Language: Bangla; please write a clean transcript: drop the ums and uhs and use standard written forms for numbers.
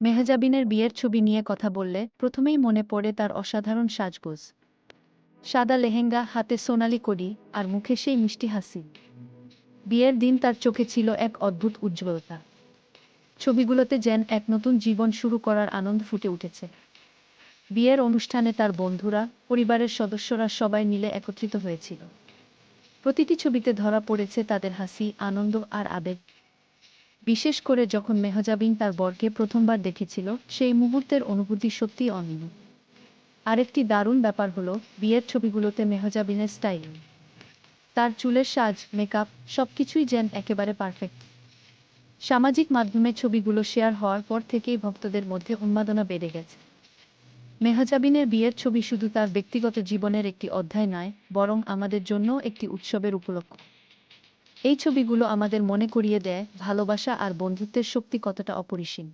মেহজাবিনের বিয়ের ছবি নিয়ে কথা বললে প্রথমেই মনে পড়ে তার অসাধারণ সাজগোজ। সাদা লেহেঙ্গা, হাতে সোনালি কড়ি, আর মুখে সেই মিষ্টি হাসি। বিয়ের দিন তার চোখে ছিল এক অদ্ভুত উজ্জ্বলতা। ছবিগুলোতে যেন এক নতুন জীবন শুরু করার আনন্দ ফুটে উঠেছে। বিয়ের অনুষ্ঠানে তার বন্ধুরা, পরিবারের সদস্যরা সবাই মিলে একত্রিত হয়েছিল। প্রতিটি ছবিতে ধরা পড়েছে তাদের হাসি, আনন্দ আর আবেগ। বিশেষ করে যখন মেহজাবিন তার বরকে প্রথমবার দেখেছিল, সেই মুহূর্তের অনুভূতি সত্যিই অনন্য। আরেকটি দারুণ ব্যাপার হলো বিয়ের ছবিগুলোতে মেহজাবিনের স্টাইল। তার চুলের সাজ, মেকআপ সবকিছুই যেন একেবারে পারফেক্ট। সামাজিক মাধ্যমে ছবিগুলো শেয়ার হওয়ার পর থেকেই ভক্তদের মধ্যে উন্মাদনা বেড়ে গেছে। মেহজাবিনের বিয়ের ছবি শুধু তার ব্যক্তিগত জীবনের একটি অধ্যায় নয়, বরং আমাদের জন্যও একটি উৎসবের উপলক্ষ। এই ছবিগুলো আমাদের মনে করিয়ে দেয় ভালোবাসা আর বন্ধুত্বের শক্তি কতটা অপরিসীম।